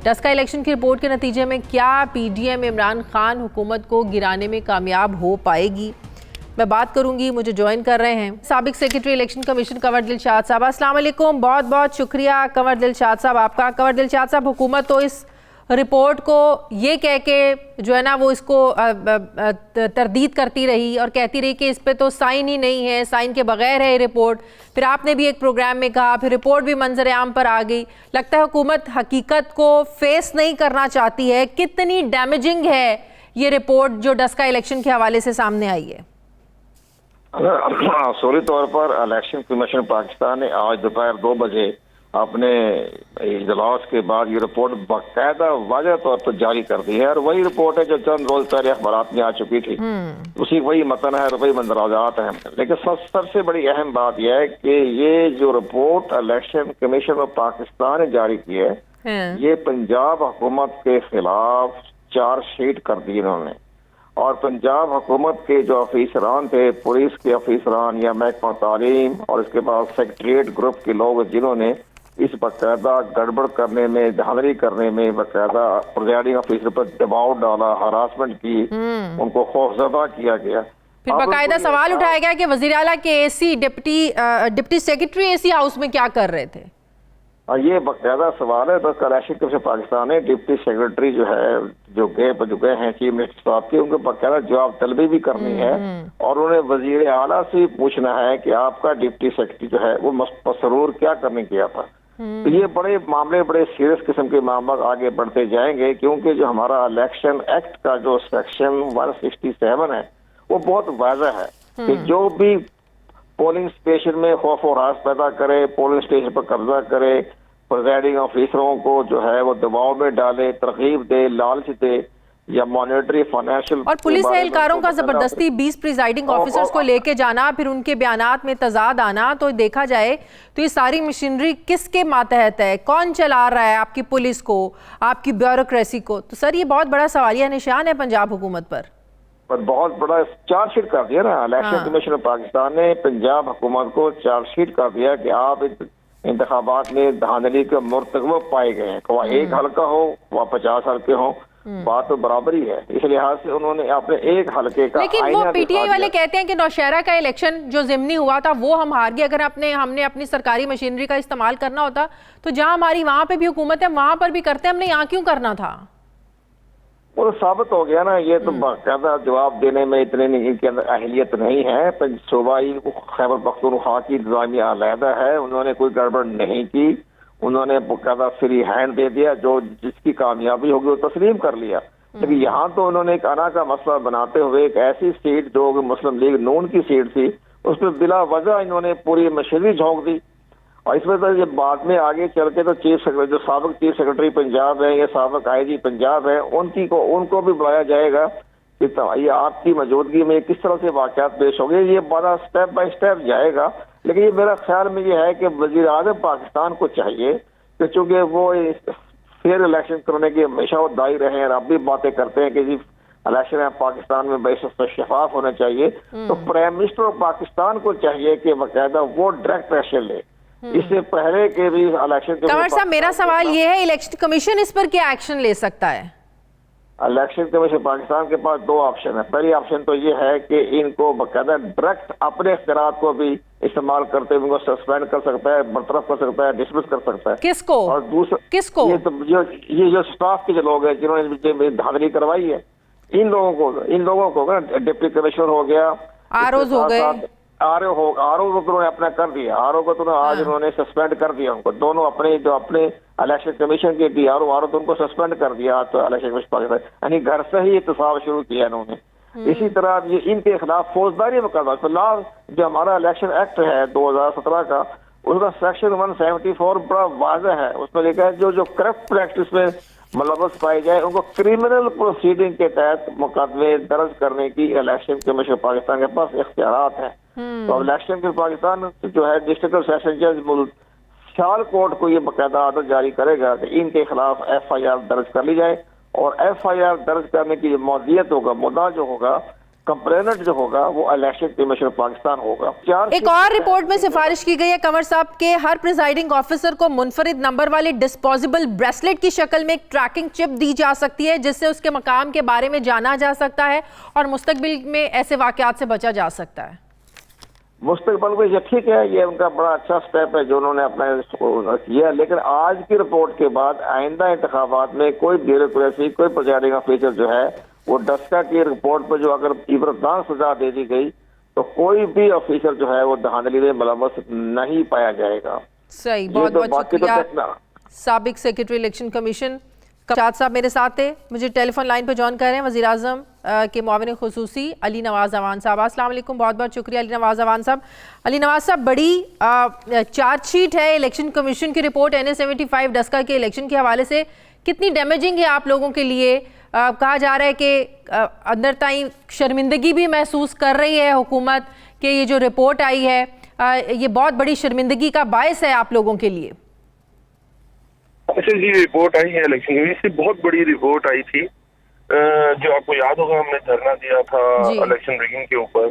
डस्का इलेक्शन की रिपोर्ट के नतीजे में क्या पीडीएम इमरान खान हुकूमत को गिराने में कामयाब हो पाएगी, मैं बात करूंगी। मुझे ज्वाइन कर रहे हैं साबिक secretary election commission Kanwar Dilshad साहब। अस्सलाम वालेकुम, बहुत बहुत शुक्रिया कंवर दिलशाद साहब आपका। कंवर दिलशाद साहब, हुकूमत तो इस रिपोर्ट को ये कह के जो है ना वो इसको तरदीद करती रही और कहती रही कि इस पे तो साइन ही नहीं है, साइन के बगैर है ये रिपोर्ट। फिर आपने भी एक प्रोग्राम में कहा, फिर रिपोर्ट भी मंजर आम पर आ गई। लगता है हुकूमत हकीकत को फेस नहीं करना चाहती है। कितनी डैमेजिंग है ये रिपोर्ट जो डस्का इलेक्शन के हवाले से सामने आई है? असूली तौर पर इलेक्शन कमीशन पाकिस्तान ने आज दोपहर 2 बजे अपने इजलास के बाद ये रिपोर्ट बाकायदा वाज़ेह तौर पर जारी कर दी है और वही रिपोर्ट है जो चंद रोज पहले अखबारात में आ चुकी थी। उसी वही मतन है, वही मंदराजात हैं। लेकिन सबसे बड़ी अहम बात यह है कि ये जो report election commission of Pakistan ने जारी की है, ये पंजाब हुकूमत के खिलाफ चार्जशीट कर दी इन्होंने और पंजाब हुकूमत के जो अफीसरान थे, पुलिस के अफीसरान या महकमा तालीम और इसके बाद सेक्रेटरीट ग्रुप के लोग जिन्होंने इस बाकायदा गड़बड़ करने में, धांधली करने में, बाकायदा प्रिजाइडिंग ऑफिसर पर दबाव डाला, हरासमेंट की, उनको खौफजदा किया गया। फिर बाकायदा सवाल उठाया गया कि वज़ीर आला के AC deputy secretary AC house में क्या कर रहे थे? ये बाकायदा सवाल है। तो इलेक्शन कमीशन पाकिस्तान ने डिप्टी सेक्रेटरी जो है जो गए हैं चीफ मिनिस्टर साहब के, उनको बाकायदा जवाब तलबी भी करनी है और उन्हें वजीर आला से पूछना है कि आपका डिप्टी सेक्रेटरी जो है वो मसरूर क्या करने गया था। तो ये बड़े मामले, बड़े सीरियस किस्म के मामले आगे बढ़ते जाएंगे क्योंकि जो हमारा इलेक्शन एक्ट का जो सेक्शन 167 है वो बहुत वाज़ेह है कि जो भी पोलिंग स्टेशन में खौफ और हरास पैदा करे, पोलिंग स्टेशन पर कब्जा करे, प्रिजाइडिंग ऑफिसरों को जो है वो दबाव में डाले, तरगीब दे, लालच दे या मॉनेटरी फाइनेंशियल और पुलिस एहलकारों का जबरदस्ती 20 प्रिजाइडिंग ऑफिसर्स को लेके जाना, फिर उनके बयानात में तजाद आना, तो देखा जाए तो ये सारी मशीनरी किसके मातहत है? कौन चला रहा है आपकी पुलिस को, आपकी ब्यूरोक्रेसी को? तो सर ये बहुत बड़ा सवालिया निशान है पंजाब हुकूमत पर बहुत बड़ा चार्जशीट कर दिया ना इलेक्शन कमीशन ऑफ पाकिस्तान ने पंजाब हुकूमत को चार्जशीट कर दिया कि आप इंतखाबात में धांधली के मुर्तकब पाए गए हैं, वह 1 हल्का हो वह 50 हल्के हो, बात तो बराबर ही है। इस लिहाज से उन्होंने अपने 1 हल्के का, लेकिन वो पीटीआई वाले कहते हैं कि नौशहरा का इलेक्शन जो ज़िमनी हुआ था वो हम हार गए। अगर हमने अपनी सरकारी मशीनरी का इस्तेमाल करना होता तो जहां हमारी वहां पे भी हुकूमत है वहां पर भी करते, हमने यहाँ क्यों करना था? वो तो साबित हो गया ना। ये तो बाकायदा जवाब देने में इतने इनके अंदर अहलियत नहीं है। सूबाई खैबर पख्तूनख्वा की इंतजामिया अलहदा है, उन्होंने कोई गड़बड़ नहीं की, उन्होंने बाकायदा फ्री हैंड दे दिया, जो जिसकी कामयाबी होगी वो तस्लीम कर लिया। लेकिन यहाँ तो उन्होंने एक अना का मसला बनाते हुए एक ऐसी सीट जो मुस्लिम लीग नून की सीट थी उस पर बिला वजह इन्होंने पूरी मशीनरी झोंक दी और इसमें तो ये बाद में आगे चल के तो चीफ सेक्रेटरी, जो साबिक चीफ सेक्रेटरी पंजाब है या साबिक आईजी पंजाब है, उनको भी बुलाया जाएगा कि ये आपकी मौजूदगी में किस तरह से वाकयात पेश हो गए। ये बड़ा स्टेप बाय स्टेप जाएगा। लेकिन ये मेरा ख्याल में ये है कि वज़ीर आज़म पाकिस्तान को चाहिए कि चूंकि वो फेयर इलेक्शन करने के हमेशा वो दायी रहे हैं और अब भी बातें करते हैं कि जी इलेक्शन पाकिस्तान में बेशक शफाफ होने चाहिए। तो प्राइम मिनिस्टर ऑफ पाकिस्तान को चाहिए कि बाकायदा वो डायरेक्ट एक्शन ले। इससे पहले के भी इलेक्शन के कंवर साहब, मेरा सवाल ये है, इलेक्शन कमीशन इस पर क्या एक्शन ले सकता है? इलेक्शन कमीशन पाकिस्तान के पास दो ऑप्शन है। पहली ऑप्शन तो ये है कि इनको बाकायदा डायरेक्ट अपने इख्तियारात को भी इस्तेमाल करते हुए इनको सस्पेंड कर सकता है, बरतरफ कर सकता है, डिसमिस कर सकता है। किसको? और दूसरा किसको? ये जो स्टाफ के जो लोग हैं जिन्होंने धांधली करवाई है, इन लोगों को डिप्टी कमिश्नर हो गया, आरओज हो गए, आरओ को तो उन्होंने अपना कर दिया, आरओ को तो आज उन्होंने सस्पेंड कर दिया उनको, दोनों अपने इलेक्शन कमीशन के डीआरओ आरओ तो उनको सस्पेंड कर दिया। तो इलेक्शन कमीशन पाकिस्तान यानी घर से ही एहतसाब शुरू किया इन्होंने। इसी तरह ये इनके खिलाफ फौजदारी मुकदमा फिलहाल जो हमारा इलेक्शन एक्ट है 2017 का, उसका सेक्शन 174 बड़ा वाज़ेह है। उसमें लिखा है जो करप्ट प्रैक्टिस में मुलव्वस पाए जाए उनको क्रिमिनल प्रोसीडिंग के तहत मुकदमे दर्ज करने की इलेक्शन कमीशन पाकिस्तान के पास इख्तियारात हैं। तो अब इलेक्शन के पाकिस्तान जो है डिस्ट्रिक्ट सेशन जज मुल्क सियालकोट को ये बाकायदा आर्डर जारी करेगा कि इनके खिलाफ FIR दर्ज कर ली जाए। और FIR दर्ज करने की मौदियत होगा, मुद्दा जो होगा, कंप्लेनेंट जो होगा, वो इलेक्शन कमीशन पाकिस्तान होगा। एक और रिपोर्ट में सिफारिश की गई है कंवर साहब के हर प्रिजाइडिंग ऑफिसर को मुनफरिद नंबर वाले डिस्पोजेबल ब्रेसलेट की शक्ल में एक ट्रैकिंग चिप दी जा सकती है, जिससे उसके मकाम के बारे में जाना जा सकता है और मुस्तकबिल में ऐसे वाकयात से बचा जा सकता है। मुस्तकबिल में ये ठीक है, ये उनका बड़ा अच्छा स्टेप है जो उन्होंने अपना किया। लेकिन आज की रिपोर्ट के बाद आइंदा इंतखाबात में कोई ब्यूरोक्रेसी, कोई प्रिजाइडिंग ऑफिसर जो है वो डस्का की रिपोर्ट पर जो अगर इबरतनाक सजा दे दी गई तो कोई भी ऑफिसर जो है वो धांधली में मुलव्वस नहीं पाया जाएगा। सही, बहुत बहुत शुक्रिया। साबिक सेक्रेटरी इलेक्शन कमीशन शाद साहब मेरे साथ थे। मुझे टेलीफोन लाइन पर जॉइन कर रहे हैं वज़ीर आज़म के मुआविन खुसूसी अली नवाज़ अवान साहब। अस्सलाम वालेकुम, बहुत बहुत शुक्रिया अली नवाज़ अवान साहब। अली नवाज़ साहब, बड़ी चार्जशीट है इलेक्शन कमीशन की रिपोर्ट NA-75 डस्का के इलेक्शन के हवाले से, कितनी डैमेजिंग है आप लोगों के लिए? कहा जा रहा है कि अंदर ताई शर्मिंदगी भी महसूस कर रही है हुकूमत कि ये जो रिपोर्ट आई है ये बहुत बड़ी शर्मिंदगी का बायस है आप लोगों के लिए। अच्छा जी, रिपोर्ट आई है इलेक्शन की, इससे बहुत बड़ी रिपोर्ट आई थी जो आपको याद होगा हमने धरना दिया था इलेक्शन रिगिंग के ऊपर।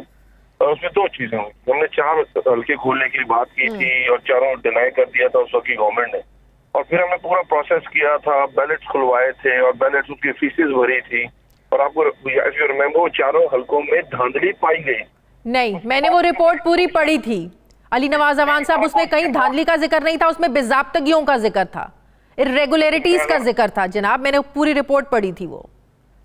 उसमें दो चीजें हुई, हमने 4 हल्के खोलने की बात की थी और चारों डिनाई कर दिया था उस वक्त की गवर्नमेंट ने। और फिर हमने पूरा प्रोसेस किया था, बैलेट्स खुलवाए थे और बैलेट्स उसकी फीसेस भरी थी। और आपको इफ यू रिमेंबर वो चारों हल्कों में धांधली पाई गई। नहीं, मैंने वो रिपोर्ट पूरी पढ़ी थी अली नवाज अवान साहब, उसमें कहीं धांधली का जिक्र नहीं था, उसमें बेज़ाब्तगियों का जिक्र था, इर्रेगुलरिटीज का जिक्र था जनाब। मैंने पूरी रिपोर्ट पढ़ी थी वो।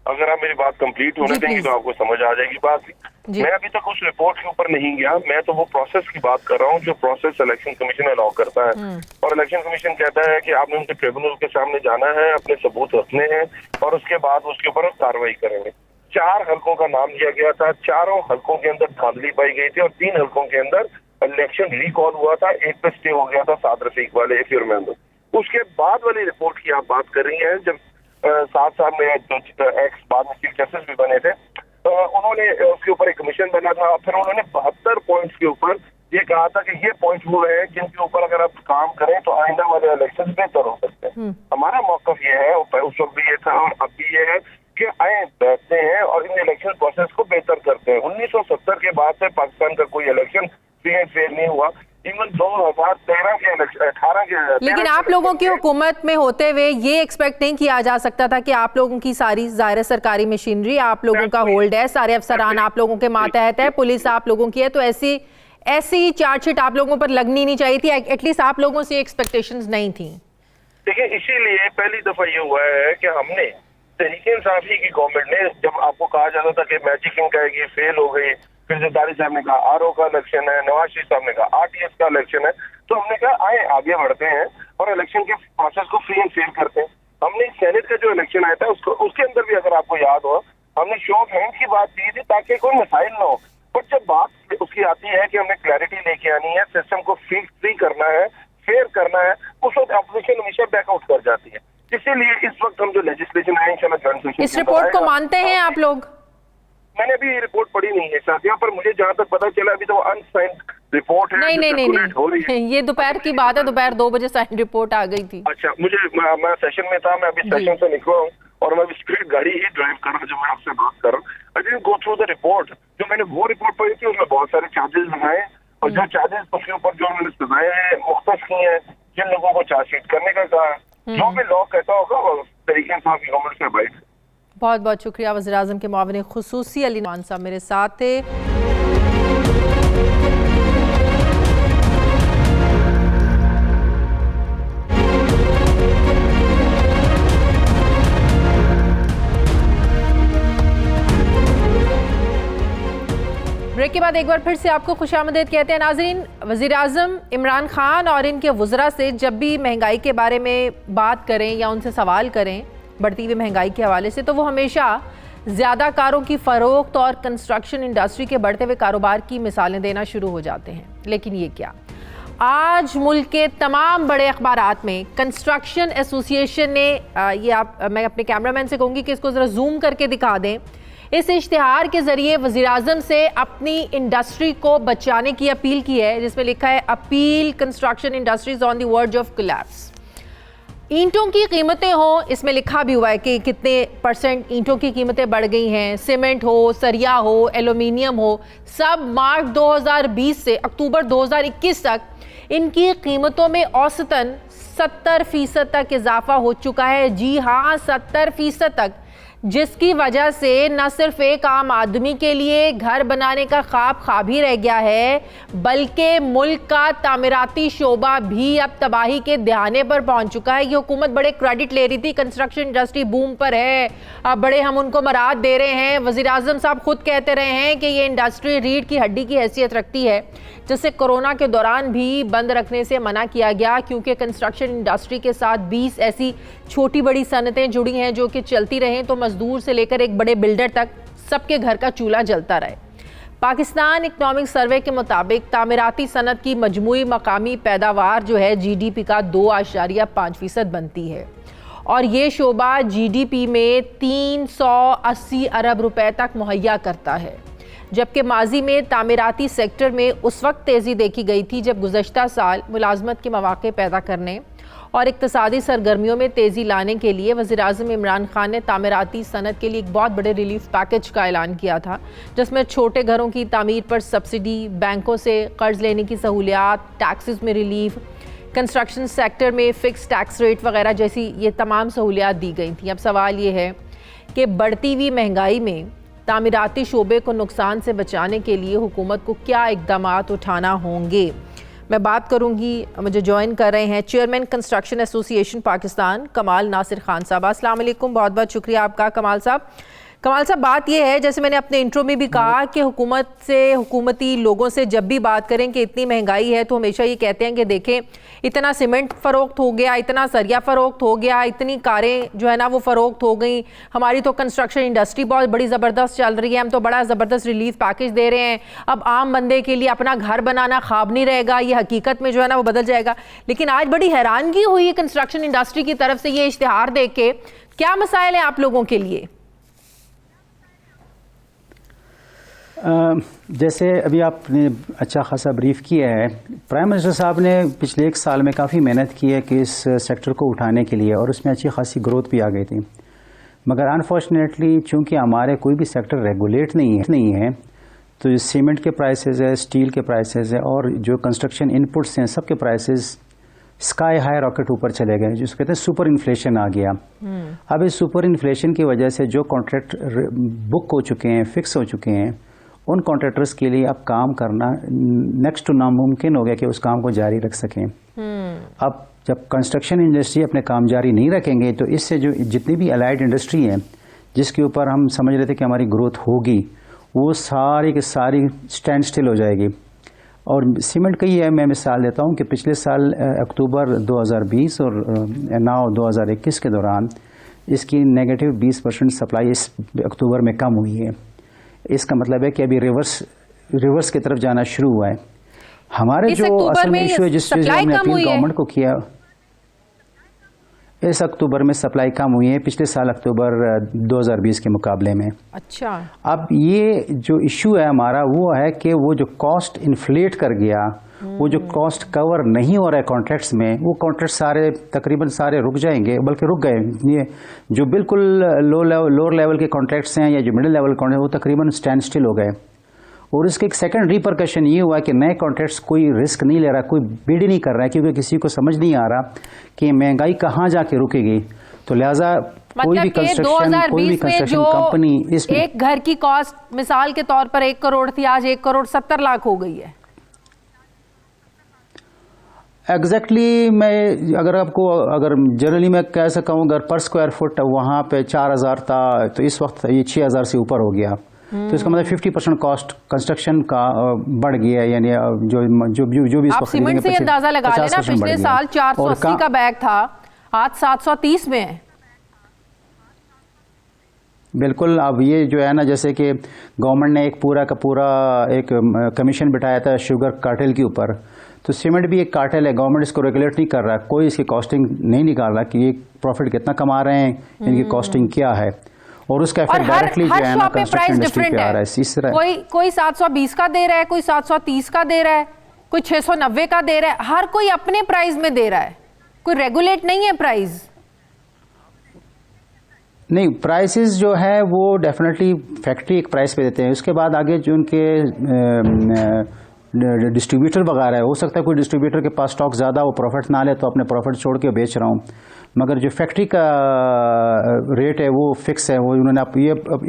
अगर आप मेरी बात कंप्लीट होने देंगे तो आपको समझ आ जाएगी बात। मैं अभी तक उस रिपोर्ट के ऊपर नहीं गया, मैं तो वो प्रोसेस की बात कर रहा हूँ जो प्रोसेस इलेक्शन कमीशन अलाउ करता है। और इलेक्शन कमीशन कहता है कि आपने उनके ट्रिब्यूनल के सामने जाना है, अपने सबूत रखने हैं और उसके बाद उसके ऊपर कार्रवाई करेंगे। 4 हल्कों का नाम दिया गया था, चारों हल्कों के अंदर धांधली पाई गई थी और 3 हल्कों के अंदर इलेक्शन रिकॉल हुआ था, एक पे स्टे हो गया था साद रफीक वाले, इफ यू रिमेंबर। उसके बाद वाली रिपोर्ट की आप बात कर रही हैं, जब 7 साल में एक्स बाद में चीफ जस्टिस भी बने थे, उन्होंने उसके ऊपर एक कमीशन बना था। फिर उन्होंने 72 पॉइंट्स के ऊपर ये कहा था कि ये पॉइंट वो है जिनके ऊपर अगर आप काम करें तो आइंदा वाले इलेक्शन बेहतर हो सकते हैं। हमारा मौकफ ये है, उस वक्त भी ये था और अब भी ये है कि आए बैठते हैं और इन इलेक्शन प्रोसेस को बेहतर करते हैं। 1970 के बाद से पाकिस्तान का कोई इलेक्शन फ्री एंड फेयर नहीं हुआ। इवन 2013 के 18 के, लेकिन आप लोगों की हुकूमत में होते हुए ये एक्सपेक्ट नहीं किया जा सकता था कि आप लोगों की सारी ज़ाहिर सरकारी मशीनरी आप लोगों का होल्ड है, सारे अफसरान आप लोगों के मातहत है, पुलिस आप लोगों की है, तो ऐसी चार्जशीट आप लोगों पर लगनी नहीं चाहिए थी। एटलीस्ट आप लोगों से एक्सपेक्टेशंस नहीं थी। देखिए, इसीलिए पहली दफा ये हुआ है कि हमने तहरीक इंसाफी की गवर्नमेंट ने, जब आपको कहा जाता था कि मैजिकिंग कहेगी, फेल हो गई, फिर जरदारी साहब ने कहा आरओ का इलेक्शन है, नवाज शरीफ साहब ने कहा आरटीएस का इलेक्शन है, तो हमने कहा आए आगे बढ़ते हैं और इलेक्शन के प्रोसेस को फ्री एंड फेयर करते हैं। हमने सेनेट का जो इलेक्शन आया था उसके अंदर भी अगर आपको याद हो, हमने शो ऑफ हैंड की बात की थी ताकि कोई मसाइल ना हो। पर जब बात उसकी आती है कि हमने क्लैरिटी लेके आनी है, सिस्टम को फ्री करना है, फेयर करना है, उस वक्त अपोजिशन हमेशा बैकआउट कर जाती है। इसीलिए इस वक्त हम जो लेजिस्लेशन आए इंशाल्लाह, इस रिपोर्ट को मानते हैं आप लोग? मैंने अभी ये रिपोर्ट पढ़ी नहीं है साथिया, पर मुझे जहाँ तक पता चला अभी तो अनसाइंड रिपोर्ट है। नहीं, ये दोपहर की बात है, दोपहर 2 बजे साइन रिपोर्ट आ गई थी। अच्छा, मैं सेशन में था, मैं अभी सेशन से निकला हूँ और मैं स्पीड गाड़ी ही ड्राइव कर रहा हूँ जब मैं आपसे बात कर रहा हूँ। I didn't go through the report. जो मैंने वो रिपोर्ट पढ़ी थी उसमें बहुत सारे चार्जेस लगाए और जो चार्जेस उसके ऊपर जो उन्होंने सजाए हैं मुख्तस की हैं, जिन लोगों को चार्जशीट करने का कहा, जो भी लॉ कहता होगा वो तरीके से आपकी गवर्नमेंट से अबाइड। बहुत बहुत शुक्रिया। वज़ीर आज़म के मुआविन खुसूसी अली नुमान साहब मेरे साथ थे। ब्रेक के बाद एक बार फिर से आपको खुशामदीद कहते हैं नाज़रीन। वज़ीर आज़म इमरान खान और इनके वज़रा से जब भी महंगाई के बारे में बात करें या उनसे सवाल करें बढ़ती हुई महंगाई के हवाले से, तो वो हमेशा ज़्यादा कारों की फ़रोख्त और कंस्ट्रक्शन इंडस्ट्री के बढ़ते हुए कारोबार की मिसालें देना शुरू हो जाते हैं। लेकिन ये क्या, आज मुल्क के तमाम बड़े अखबारात में कंस्ट्रक्शन एसोसिएशन ने मैं अपने कैमरामैन से कहूँगी कि इसको ज़रा जूम करके दिखा दें। इस इश्तिहार के ज़रिए वज़ीर आज़म से अपनी इंडस्ट्री को बचाने की अपील की है, जिसमें लिखा है appeal construction industries on the verge of collapse. ईंटों की कीमतें हों, इसमें लिखा भी हुआ है कि कितने % ईंटों की कीमतें बढ़ गई हैं। सीमेंट हो, सरिया हो, एल्यूमिनियम हो, सब मार्च 2020 से अक्टूबर 2021 तक इनकी कीमतों में औसतन 70% तक इजाफा हो चुका है। जी हाँ, 70% तक, जिसकी वजह से न सिर्फ एक आम आदमी के लिए घर बनाने का ख्वाब ही रह गया है, बल्कि मुल्क का तामीराती शोबा भी अब तबाही के दहाने पर पहुंच चुका है। ये हुकूमत बड़े क्रेडिट ले रही थी, कंस्ट्रक्शन इंडस्ट्री बूम पर है, अब बड़े हम उनको मराद दे रहे हैं। वज़ीर आज़म साहब खुद कहते रहे हैं कि ये इंडस्ट्री रीढ़ की हड्डी की हैसियत रखती है, जिसे कोरोना के दौरान भी बंद रखने से मना किया गया, क्योंकि कंस्ट्रक्शन इंडस्ट्री के साथ 20 ऐसी छोटी बड़ी सनतें जुड़ी हैं जो कि चलती रहें तो मजदूर से लेकर एक बड़े बिल्डर तक सबके घर का चूल्हा जलता रहे। पाकिस्तान इकनॉमिक सर्वे के मुताबिक तामीराती सनत की मजमूई मकामी पैदावार जो है GDP का 2.5% बनती है और ये शोबा GDP में 380 अरब रुपए तक मुहैया करता है। जबकि माजी में तामीराती सेक्टर में उस वक्त तेज़ी देखी गई थी जब गुज़श्ता साल मुलाजमत के मौक़े पैदा करने और इक़्तिसादी सरगर्मियों में तेज़ी लाने के लिए वज़ीर आज़म इमरान खान ने तामीराती सनत के लिए एक बहुत बड़े रिलीफ पैकेज का ऐलान किया था, जिसमें छोटे घरों की तामीर पर सब्सिडी, बैंकों से कर्ज लेने की सहूलियात, टैक्सेस में रिलीफ, कंस्ट्रक्शन सेक्टर में फ़िक्स टैक्स रेट वगैरह जैसी ये तमाम सहूलियात दी गई थी। अब सवाल ये है कि बढ़ती हुई महंगाई में तामीराती शोबे को नुकसान से बचाने के लिए हुकूमत को क्या इक़दामात उठाना होंगे। मैं बात करूंगी, मुझे ज्वाइन कर रहे हैं चेयरमैन कंस्ट्रक्शन एसोसिएशन पाकिस्तान कमाल नासिर खान साहब। अस्सलाम वालेकुम, बहुत बहुत शुक्रिया आपका कमाल साहब। कमाल साहब, बात यह है, जैसे मैंने अपने इंट्रो में भी कहा कि हुकूमत से, हुकूमती लोगों से जब भी बात करें कि इतनी महंगाई है तो हमेशा ये कहते हैं कि देखें इतना सीमेंट फ़रोख्त हो गया, इतना सरिया फ़रोख्त हो गया, इतनी कारें जो है ना वो फ़रोख्त हो गई, हमारी तो कंस्ट्रक्शन इंडस्ट्री बहुत बड़ी ज़बरदस्त चल रही है, हम तो बड़ा ज़बरदस्त रिलीफ पैकेज दे रहे हैं, अब आम बंदे के लिए अपना घर बनाना ख्वाब नहीं रहेगा, ये हकीकत में जो है ना वो बदल जाएगा। लेकिन आज बड़ी हैरानगी हुई है कंस्ट्रक्शन इंडस्ट्री की तरफ से ये इश्तिहार देख के। क्या मसाइल हैं आप लोगों के लिए? जैसे अभी आपने अच्छा खासा ब्रीफ किया है, प्राइम मिनिस्टर साहब ने पिछले 1 साल में काफ़ी मेहनत की है कि इस सेक्टर को उठाने के लिए, और उसमें अच्छी खासी ग्रोथ भी आ गई थी। मगर अनफॉर्चुनेटली चूंकि हमारे कोई भी सेक्टर रेगुलेट नहीं है तो जो सीमेंट के प्राइसेस है, स्टील के प्राइसेस है और जो कंस्ट्रक्शन इनपुट्स हैं, सब के प्राइसेस स्काई हाई रॉकेट ऊपर चले गए, जिसको कहते हैं सुपर इन्फ्लेशन आ गया। अब इस सुपर इन्फ्लेशन की वजह से जो कॉन्ट्रैक्ट बुक हो चुके हैं, फिक्स हो चुके हैं, उन कॉन्ट्रैक्टर्स के लिए अब काम करना नेक्स्ट टू नामुमकिन हो गया कि उस काम को जारी रख सकें। अब जब कंस्ट्रक्शन इंडस्ट्री अपने काम जारी नहीं रखेंगे तो इससे जो जितनी भी अलाइड इंडस्ट्री है जिसके ऊपर हम समझ रहे थे कि हमारी ग्रोथ होगी, वो सारी की सारी स्टैंड स्टिल हो जाएगी। और सीमेंट का ही है, मैं मिसाल देता हूँ कि पिछले साल अक्टूबर 2020 और नाउ 2021 के दौरान इसकी नेगेटिव 20% सप्लाई इस अक्टूबर में कम हुई है। इसका मतलब है कि अभी रिवर्स की तरफ जाना शुरू हुआ है। हमारे जो असल में इशू है जिस चीज़ में हमने अपील गवर्नमेंट को किया, इस अक्टूबर में सप्लाई कम हुई है पिछले साल अक्टूबर 2020 के मुकाबले में। अच्छा, अब ये जो इशू है हमारा वो है कि वो जो कॉस्ट इन्फ्लेट कर गया, वो जो कॉस्ट कवर नहीं हो रहा है कॉन्ट्रैक्ट्स में, वो कॉन्ट्रैक्ट सारे तकरीबन सारे रुक जाएंगे, बल्कि रुक गए। ये जो बिल्कुल लोअर लेवल के कॉन्ट्रैक्ट्स हैं या जो मिडिल लेवल कॉन्ट्रैक्ट वो तकरीबन स्टैंड स्टिल हो गए। और इसके एक सेकंड रिपरकशन ये हुआ कि नए कॉन्ट्रैक्ट्स कोई रिस्क नहीं ले रहा, कोई बिड ही नहीं कर रहा है, क्योंकि किसी को समझ नहीं आ रहा कि महंगाई कहाँ जाके रुकेगी। तो लिहाजा कोई भी कंस्ट्रक्शन कंपनी इसमें एक घर की कॉस्ट मिसाल के तौर पर 1 करोड़ थी, आज 1 करोड़ 70 लाख हो गई है। एग्जैक्टली मैं अगर जनरली मैं कह सकता हूँ, अगर पर स्क्वायर फुट वहाँ पे 4000 था तो इस वक्त ये 6000 से ऊपर हो गया। तो इसका मतलब 50% कॉस्ट कंस्ट्रक्शन का बढ़ गया है। यानी जो भी आप सीमेंट से अंदाजा लगा लेना, पिछले साल 480 का बैग था, आज 730 में है। बिल्कुल। अब ये जो है ना, जैसे कि गवर्नमेंट ने एक पूरा का पूरा एक कमीशन बिठाया था शुगर कार्टेल के ऊपर, तो सीमेंट भी एक कार्टेल है। गवर्नमेंट इसको रेगुलेट नहीं कर रहा, कोई इसकी कॉस्टिंग नहीं निकाल रहा कि ये प्रॉफिट कितना कमा रहे हैं, इनकी कॉस्टिंग क्या है, और उसका इफेक्ट डायरेक्टली जो है ना कंस्ट्रक्शन इंडस्ट्री पे आ रहा है। इस तरह कोई 720 का दे रहा है, कोई 730 का दे रहा है, कोई 690 का दे रहा है, हर कोई अपने प्राइस में दे रहा है, कोई रेगुलेट नहीं है प्राइस। नहीं, प्राइसेस जो है वो डेफिनेटली फैक्ट्री एक प्राइस पे देते हैं, उसके बाद आगे जो उनके डिस्ट्रीब्यूटर वगैरह है, हो सकता है कोई डिस्ट्रीब्यूटर के पास स्टॉक ज़्यादा, वो प्रॉफिट ना ले तो अपने प्रॉफिट छोड़ के बेच रहा हूँ, मगर जो फैक्ट्री का रेट है वो फिक्स है, वो उन्होंने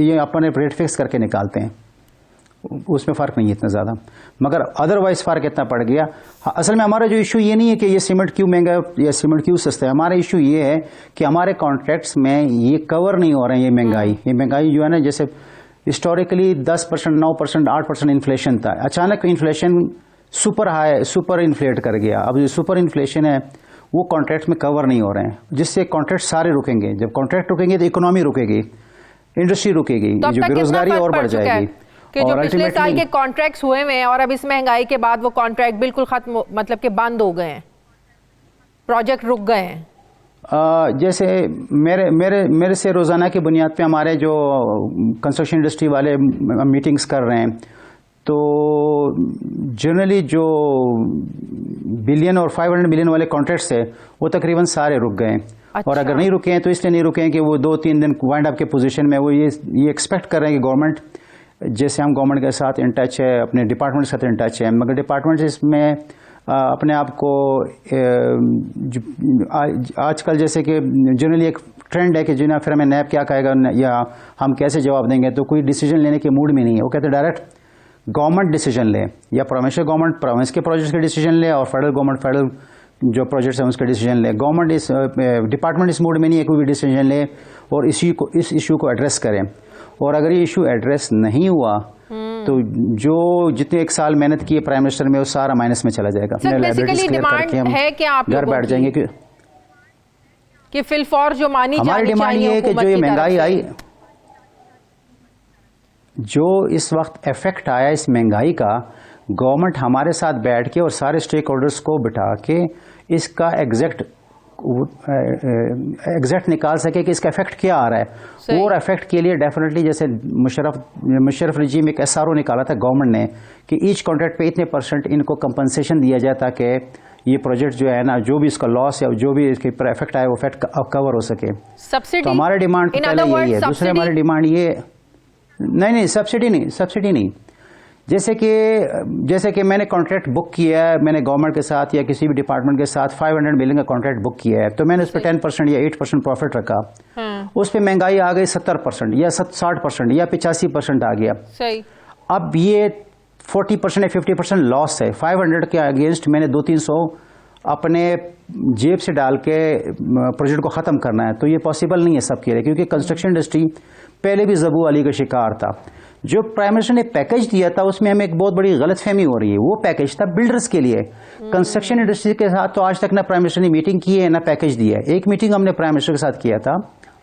ये अपने रेट फिक्स करके निकालते हैं, उसमें फ़र्क नहीं है इतना ज़्यादा। मगर अदरवाइज फ़र्क इतना पड़ गया। असल में हमारा जो इशू ये नहीं है कि ये सीमेंट क्यों महंगा है या सीमेंट क्यों सस्ता है, हमारा इशू ये है कि हमारे कॉन्ट्रैक्ट्स में ये कवर नहीं हो रहे हैं। ये महंगाई जो है ना, जैसे हिस्टोरिकली 10%, 9%, 8% इन्फ्लेशन था, अचानक इन्फ्लेशन सुपर इन्फ्लेट कर गया। अब जो सुपर इन्फ्लेशन है वो कॉन्ट्रैक्ट में कवर नहीं हो रहे हैं, जिससे कॉन्ट्रैक्ट सारे रुकेंगे। जब कॉन्ट्रैक्ट रुकेंगे तो इकोनॉमी रुकेगी, इंडस्ट्री रुकेगी, जो बेरोजगारी और बढ़ जाएगी। कि जो पिछले साल के कॉन्ट्रैक्ट्स हुए हैं और अब इस महंगाई के बाद वो कॉन्ट्रैक्ट बिल्कुल खत्म, मतलब कि बंद हो गए हैं, प्रोजेक्ट रुक गए हैं। जैसे मेरे से रोज़ाना की बुनियाद पे हमारे जो कंस्ट्रक्शन इंडस्ट्री वाले मीटिंग्स कर रहे हैं, तो जनरली जो बिलियन और 500 मिलियन वाले कॉन्ट्रैक्ट्स थे वो तकरीबन सारे रुक गए हैं। अच्छा। और अगर नहीं रुके हैं तो इसलिए नहीं रुके हैं कि वो 2-3 दिन वाइंड अप के पोजीशन में वो ये एक्सपेक्ट कर रहे हैं कि गवर्नमेंट, जैसे हम गवर्नमेंट के साथ इन टच है, अपने डिपार्टमेंट के साथ इन टच है, मगर डिपार्टमेंट इसमें अपने आप को आजकल जैसे कि जनरली एक ट्रेंड है कि जिन्हें फिर हमें नैब क्या कहेगा या हम कैसे जवाब देंगे, तो कोई डिसीजन लेने के मूड में नहीं है। वो कहते डायरेक्ट गवर्नमेंट डिसीजन ले, या प्रोविंशियल गवर्नमेंट प्रोविंस के प्रोजेक्ट्स के डिसीजन ले, और फेडरल गवर्नमेंट फेडरल जो प्रोजेक्ट्स हैं उसके डिसीजन ले। गवर्नमेंट इस डिपार्टमेंट इस मूड में नहीं है कोई भी डिसीजन ले और इस इशू को एड्रेस करें। और अगर ये इशू एड्रेस नहीं हुआ तो जो जितने एक साल मेहनत की है प्राइम मिनिस्टर में वो सारा माइनस में चला जाएगा। घर बैठ जाएंगे कि फिलफॉर जो मानी हमारी डिमांड ये है कि जो ये महंगाई आई, जो इस वक्त इफेक्ट आया इस महंगाई का, गवर्नमेंट हमारे साथ बैठ के और सारे स्टेक होल्डर्स को बिठा के इसका एग्जैक्ट निकाल सके कि इसका इफेक्ट क्या आ रहा है। और इफेक्ट के लिए डेफिनेटली जैसे मुशर्रफ रजीम एक SRO निकाला था गवर्नमेंट ने कि ईच कॉन्ट्रैक्ट पे इतने % इनको कंपनसेशन दिया जाए ताकि ये प्रोजेक्ट जो है ना, जो भी इसका लॉस है, जो भी इसके पर इफेक्ट आए वो इफेक्ट कवर हो सके। सब्सिडी, तो हमारी डिमांड पहले यही है। दूसरी हमारी डिमांड ये नहीं, सब्सिडी नहीं। जैसे कि मैंने कॉन्ट्रैक्ट बुक किया है, मैंने गवर्नमेंट के साथ या किसी भी डिपार्टमेंट के साथ 500 मिलियन का कॉन्ट्रैक्ट बुक किया है, तो मैंने उस पर 10% या 8% प्रॉफिट रखा। उस पर महंगाई आ गई 70% या 60% या 85% आ गया। सही। अब ये 40% या 50% लॉस है। 500 के अगेंस्ट मैंने 200-300 अपने जेब से डाल के प्रोजेक्ट को ख़त्म करना है, तो ये पॉसिबल नहीं है सबके लिए, क्योंकि कंस्ट्रक्शन इंडस्ट्री पहले भी ज़बू अली का शिकार था। जो प्राइम मिनिस्टर ने पैकेज दिया था उसमें हमें एक बहुत बड़ी गलतफहमी हो रही है। वो पैकेज था बिल्डर्स के लिए, कंस्ट्रक्शन इंडस्ट्री के साथ तो आज तक ना प्राइम मिनिस्टर ने मीटिंग की है ना पैकेज दिया है। एक मीटिंग हमने प्राइम मिनिस्टर के साथ किया था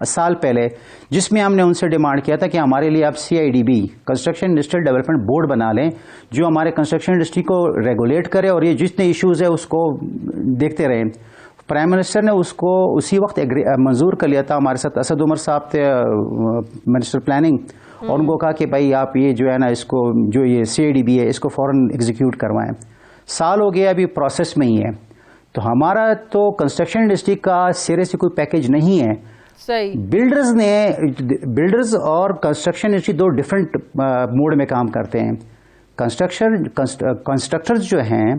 साल पहले, जिसमें हमने उनसे डिमांड किया था कि हमारे लिए आप CIDB construction industrial development board बना लें, जो हमारे कंस्ट्रक्शन इंडस्ट्री को रेगुलेट करे और ये जितने इश्यूज है उसको देखते रहें। प्राइम मिनिस्टर ने उसको उसी वक्त मंजूर कर लिया था। हमारे साथ असद उमर साहब थे मिनिस्टर प्लानिंग, और उनको कहा कि भाई आप ये जो है ना इसको जो ये CIDB है इसको फ़ौरन एग्जीक्यूट करवाएं। साल हो गया, अभी प्रोसेस में ही है। तो हमारा तो कंस्ट्रक्शन इंडस्ट्री का सिरे से कोई पैकेज नहीं है। सही। बिल्डर्स और कंस्ट्रक्शन इंडस्ट्री दो डिफरेंट मोड में काम करते हैं। कंस्ट्रक्टर्स जो हैं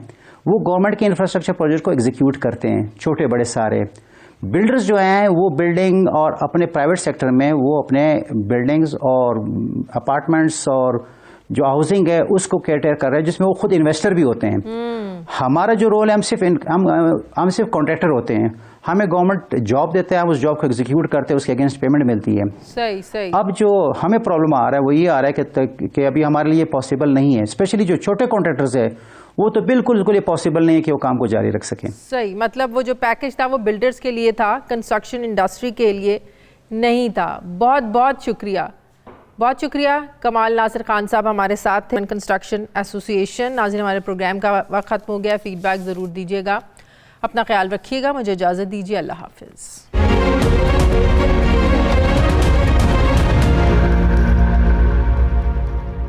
वो गवर्नमेंट के इंफ्रास्ट्रक्चर प्रोजेक्ट को एग्जीक्यूट करते हैं, छोटे बड़े सारे। बिल्डर्स जो हैं वो बिल्डिंग और अपने प्राइवेट सेक्टर में वो अपने बिल्डिंग्स और अपार्टमेंट्स और जो हाउसिंग है उसको केयर कर रहे हैं, जिसमें वो खुद इन्वेस्टर भी होते हैं। हमारा जो रोल है, हम सिर्फ कॉन्ट्रैक्टर होते हैं। हमें गवर्नमेंट जॉब देते हैं, हम उस जॉब को एग्जीक्यूट करते हैं, उसके अगेंस्ट पेमेंट मिलती है। सही सही। अब जो हमें प्रॉब्लम आ रहा है वो ये आ रहा है कि अभी हमारे लिए पॉसिबल नहीं है, स्पेशली जो छोटे कॉन्ट्रैक्टर्स है वो तो बिल्कुल ये पॉसिबल नहीं है कि वो काम को जारी रख सकें। सही, मतलब वो जो पैकेज था वो बिल्डर्स के लिए था, कंस्ट्रक्शन इंडस्ट्री के लिए नहीं था। बहुत बहुत शुक्रिया, बहुत शुक्रिया कमाल नासिर खान साहब हमारे साथ थे, कंस्ट्रक्शन एसोसिएशन। नाज़रीन, हमारे प्रोग्राम का वक्त ख़त्म हो गया। फीडबैक ज़रूर दीजिएगा, अपना ख्याल रखिएगा। मुझे इजाज़त दीजिए, अल्लाह हाफिज़।